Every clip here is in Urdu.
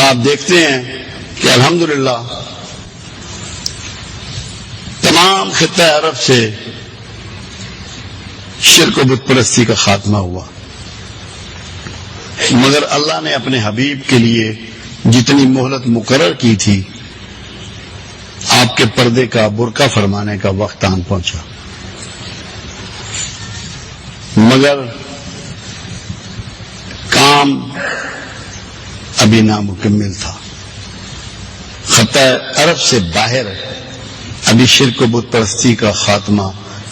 آپ دیکھتے ہیں کہ الحمدللہ تمام خطہ عرب سے شرک و بت پرستی کا خاتمہ ہوا، مگر اللہ نے اپنے حبیب کے لیے جتنی مہلت مقرر کی تھی، آپ کے پردے کا برقع فرمانے کا وقت آن پہنچا، مگر کام ابھی نامکمل تھا۔ خطہ عرب سے باہر ابھی شرک و بت پرستی کا خاتمہ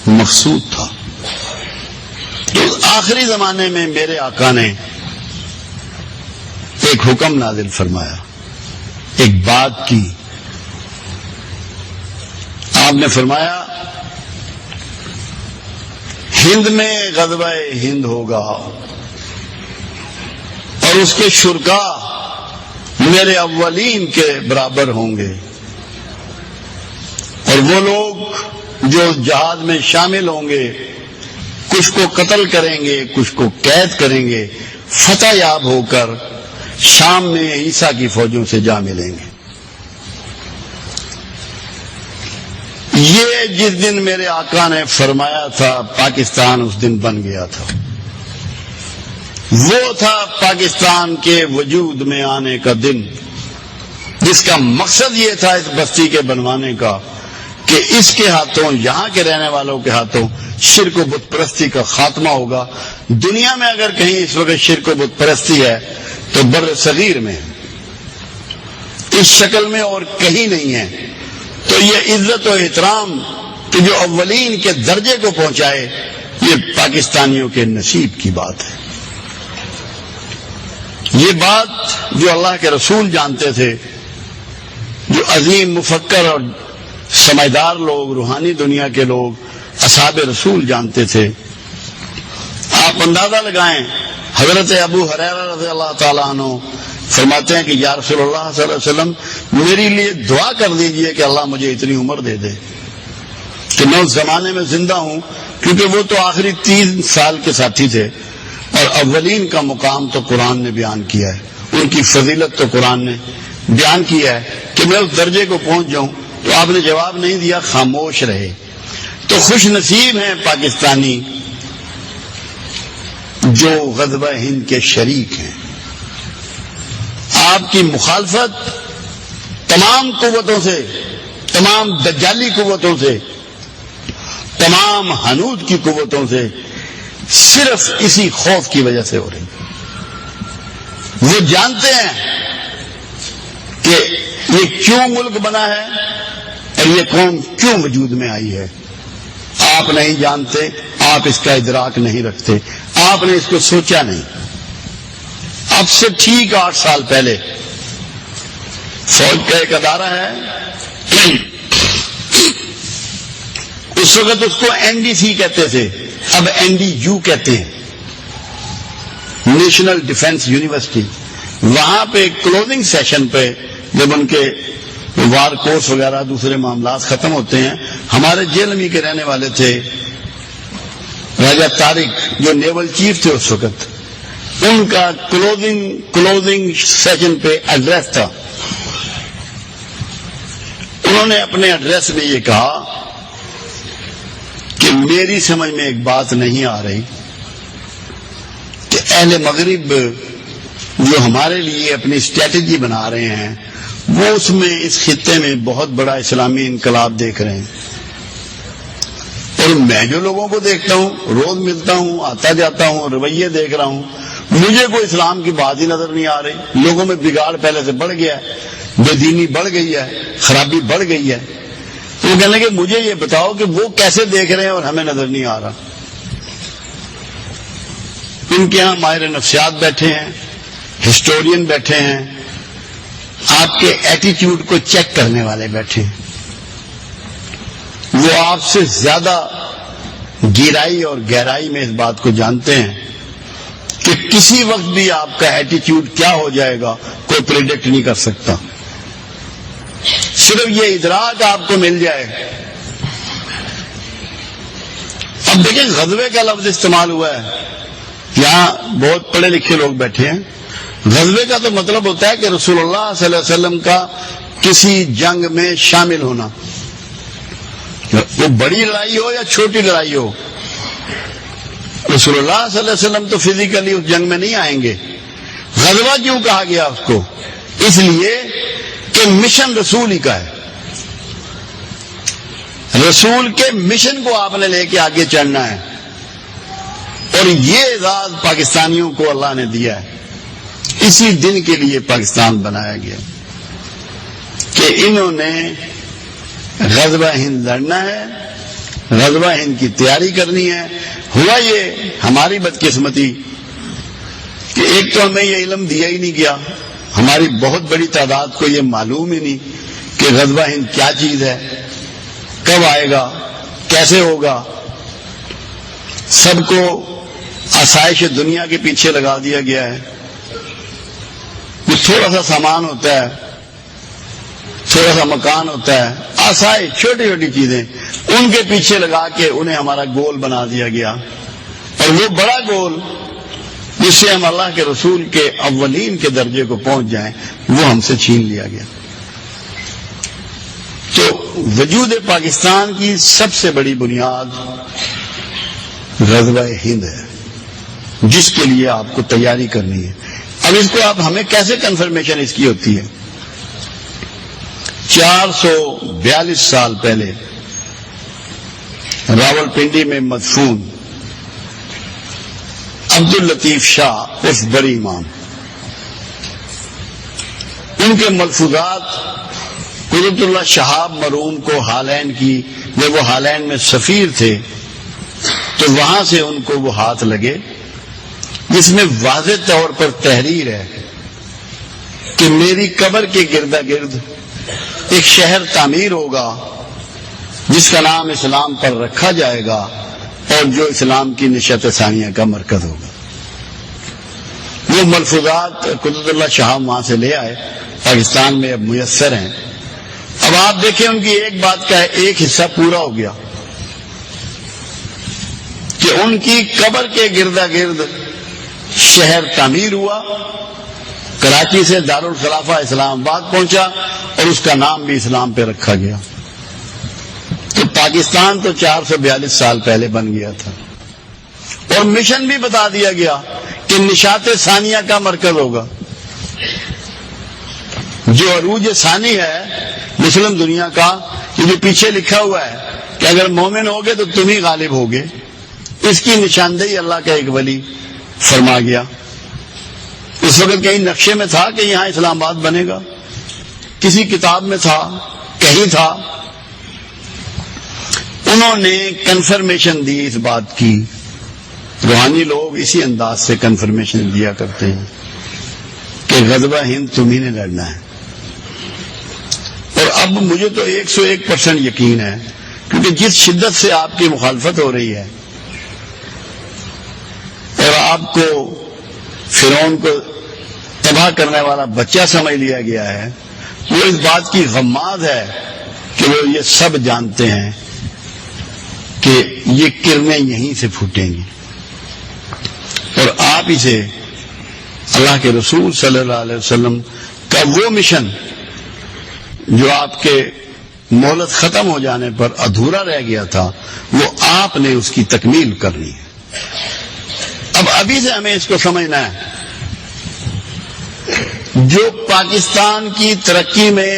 مقصود تھا۔ تو آخری زمانے میں میرے آقا نے ایک حکم نازل فرمایا، ایک بات کی۔ آپ نے فرمایا ہند میں غزوہ ہند ہوگا اور اس کے شرکا میرے اولین کے برابر ہوں گے، اور وہ لوگ جو جہاد میں شامل ہوں گے کچھ کو قتل کریں گے، کچھ کو قید کریں گے، فتح یاب ہو کر شام میں عیسیٰ کی فوجوں سے جا ملیں گے۔ یہ جس دن میرے آقا نے فرمایا تھا پاکستان اس دن بن گیا تھا۔ وہ تھا پاکستان کے وجود میں آنے کا دن، جس کا مقصد یہ تھا اس بستی کے بنوانے کا کہ اس کے ہاتھوں، یہاں کے رہنے والوں کے ہاتھوں شرک و بت پرستی کا خاتمہ ہوگا۔ دنیا میں اگر کہیں اس وقت شرک و بت پرستی ہے تو بر صغیر میں، اس شکل میں اور کہیں نہیں ہے۔ تو یہ عزت و احترام کہ جو اولین کے درجے کو پہنچائے، یہ پاکستانیوں کے نصیب کی بات ہے۔ یہ بات جو اللہ کے رسول جانتے تھے، جو عظیم مفکر اور سمجھدار لوگ، روحانی دنیا کے لوگ، اصحاب رسول جانتے تھے۔ آپ اندازہ لگائیں، حضرت ابو ہریرہ رضی اللہ تعالیٰ عنہ فرماتے ہیں کہ یا رسول اللہ صلی اللہ علیہ وسلم میرے لیے دعا کر دیجئے کہ اللہ مجھے اتنی عمر دے دے کہ میں اس زمانے میں زندہ ہوں، کیونکہ وہ تو آخری 3 سال کے ساتھی تھے، اور اولین کا مقام تو قرآن نے بیان کیا ہے، ان کی فضیلت تو قرآن نے بیان کیا ہے کہ میں اس درجے کو پہنچ جاؤں۔ تو آپ نے جواب نہیں دیا، خاموش رہے۔ تو خوش نصیب ہیں پاکستانی جو غزوہ ہند کے شریک ہیں۔ آپ کی مخالفت تمام قوتوں سے، تمام دجالی قوتوں سے، تمام حنود کی قوتوں سے صرف اسی خوف کی وجہ سے ہو رہی۔ وہ جانتے ہیں کہ یہ کیوں ملک بنا ہے اور یہ قوم کیوں وجود میں آئی ہے۔ آپ نہیں جانتے، آپ اس کا ادراک نہیں رکھتے، آپ نے اس کو سوچا نہیں۔ اب سے ٹھیک 8 سال پہلے فوج کا ایک ادارہ ہے، اس وقت اس کو NDC کہتے تھے، اب NDU کہتے ہیں، نیشنل ڈیفنس یونیورسٹی۔ وہاں پہ کلوزنگ سیشن پہ جب ان کے وار کورس وغیرہ دوسرے معاملات ختم ہوتے ہیں، ہمارے جیلمی کے رہنے والے تھے راجہ طارق جو نیول چیف تھے اس وقت، ان کا کلوزنگ سیشن پہ ایڈریس تھا۔ انہوں نے اپنے ایڈریس میں یہ کہا کہ میری سمجھ میں ایک بات نہیں آ رہی کہ اہل مغرب جو ہمارے لیے اپنی اسٹریٹجی بنا رہے ہیں، وہ اس میں اس خطے میں بہت بڑا اسلامی انقلاب دیکھ رہے ہیں، اور میں جو لوگوں کو دیکھتا ہوں، روز ملتا ہوں، آتا جاتا ہوں، رویے دیکھ رہا ہوں، مجھے کوئی اسلام کی بات ہی نظر نہیں آ رہی۔ لوگوں میں بگاڑ پہلے سے بڑھ گیا ہے، بے دینی بڑھ گئی ہے، خرابی بڑھ گئی ہے۔ وہ کہنے کہ مجھے یہ بتاؤ کہ وہ کیسے دیکھ رہے ہیں اور ہمیں نظر نہیں آ رہا۔ ان کے ہاں ماہر نفسیات بیٹھے ہیں، ہسٹورین بیٹھے ہیں، آپ کے ایٹیٹیوڈ کو چیک کرنے والے بیٹھے ہیں۔ وہ آپ سے زیادہ گہرائی اور گہرائی میں اس بات کو جانتے ہیں کہ کسی وقت بھی آپ کا ایٹیٹیوڈ کیا ہو جائے گا کوئی پریڈکٹ نہیں کر سکتا۔ صرف یہ ادراک آپ کو مل جائے۔ اب دیکھیں غزوے کا لفظ استعمال ہوا ہے، یہاں بہت پڑھے لکھے لوگ بیٹھے ہیں، غزوے کا تو مطلب ہوتا ہے کہ رسول اللہ صلی اللہ علیہ وسلم کا کسی جنگ میں شامل ہونا، وہ بڑی لڑائی ہو یا چھوٹی لڑائی ہو۔ رسول اللہ صلی اللہ علیہ وسلم تو فزیکلی اس جنگ میں نہیں آئیں گے۔ غزوہ کیوں کہا گیا اس کو؟ اس لیے کہ مشن رسول ہی کا ہے، رسول کے مشن کو آپ نے لے کے آگے چڑھنا ہے، اور یہ اعزاز پاکستانیوں کو اللہ نے دیا ہے۔ اسی دن کے لیے پاکستان بنایا گیا کہ انہوں نے غزوہ ہند لڑنا ہے، غزوہ ہند کی تیاری کرنی ہے۔ ہوا یہ ہماری بدقسمتی کہ ایک تو ہمیں یہ علم دیا ہی نہیں گیا، ہماری بہت بڑی تعداد کو یہ معلوم ہی نہیں کہ غزوہ ہند کیا چیز ہے، کب آئے گا، کیسے ہوگا۔ سب کو آسائش دنیا کے پیچھے لگا دیا گیا ہے۔ وہ تھوڑا سا سامان ہوتا ہے، تھوڑا سا مکان ہوتا ہے، آسائش چھوٹی چھوٹی چیزیں، ان کے پیچھے لگا کے انہیں ہمارا گول بنا دیا گیا، اور وہ بڑا گول جس سے ہم اللہ کے رسول کے اولین کے درجے کو پہنچ جائیں، وہ ہم سے چھین لیا گیا۔ تو وجود پاکستان کی سب سے بڑی بنیاد غزوہ ہند ہے، جس کے لیے آپ کو تیاری کرنی ہے۔ اب اس کو آپ ہمیں کیسے کنفرمیشن اس کی ہوتی ہے؟ 442 سال پہلے راول پنڈی میں مدفون عبد الطیف شاہ اس بڑی امام، ان کے ملفوظات قدرت اللہ شہاب مرحوم کو ہالینڈ کی، جب وہ ہالینڈ میں سفیر تھے تو وہاں سے ان کو وہ ہاتھ لگے، جس میں واضح طور پر تحریر ہے کہ میری قبر کے گردا گرد ایک شہر تعمیر ہوگا جس کا نام اسلام پر رکھا جائے گا، اور جو اسلام کی نشأت ثانیہ کا مرکز ہوگا۔ وہ ملفوظات قدرت اللہ شہاب وہاں سے لے آئے، پاکستان میں اب میسر ہیں۔ اب آپ دیکھیں ان کی ایک بات کا ایک حصہ پورا ہو گیا کہ ان کی قبر کے گردا گرد شہر تعمیر ہوا، کراچی سے دارالخلافہ اسلام آباد پہنچا، اور اس کا نام بھی اسلام پہ رکھا گیا۔ تو پاکستان تو 442 سال پہلے بن گیا تھا، اور مشن بھی بتا دیا گیا کہ نشاط ثانیہ کا مرکز ہوگا۔ جو عروج ثانی ہے مسلم دنیا کا، یہ جو پیچھے لکھا ہوا ہے کہ اگر مومن ہوگے تو تم ہی غالب ہوگے، اس کی نشاندہی اللہ کا ایک ولی فرما گیا۔ اس وقت کہیں نقشے میں تھا کہ یہاں اسلام آباد بنے گا، کسی کتاب میں تھا، کہیں تھا۔ انہوں نے کنفرمیشن دی اس بات کی۔ روحانی لوگ اسی انداز سے کنفرمیشن دیا کرتے ہیں کہ غزوہ ہند تمہیں نے لڑنا ہے۔ اور اب مجھے تو 101% یقین ہے، کیونکہ جس شدت سے آپ کی مخالفت ہو رہی ہے، اور آپ کو فرعون کو تباہ کرنے والا بچہ سمجھ لیا گیا ہے، وہ اس بات کی غماز ہے کہ وہ یہ سب جانتے ہیں کہ یہ کرنیں یہیں سے پھوٹیں گی، اور آپ اسے اللہ کے رسول صلی اللہ علیہ وسلم کا وہ مشن جو آپ کے مہلت ختم ہو جانے پر ادھورا رہ گیا تھا، وہ آپ نے اس کی تکمیل کرنی ہے۔ اب ابھی سے ہمیں اس کو سمجھنا ہے، جو پاکستان کی ترقی میں،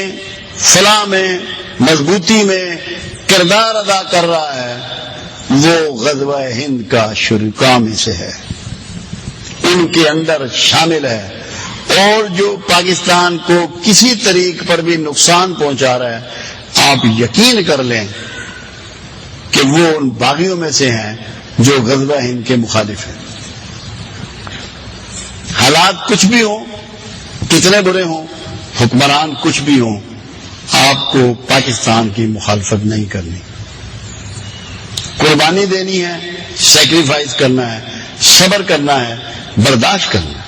فلاح میں، مضبوطی میں کردار ادا کر رہا ہے، وہ غزوہ ہند کا شرکا میں سے ہے، ان کے اندر شامل ہے۔ اور جو پاکستان کو کسی طریق پر بھی نقصان پہنچا رہا ہے، آپ یقین کر لیں کہ وہ ان باغیوں میں سے ہیں جو غزوہ ہند کے مخالف ہیں۔ حالات کچھ بھی ہوں، کتنے برے ہوں، حکمران کچھ بھی ہوں، آپ کو پاکستان کی مخالفت نہیں کرنی، قربانی دینی ہے، سیکریفائز کرنا ہے، صبر کرنا ہے، برداشت کرنا ہے۔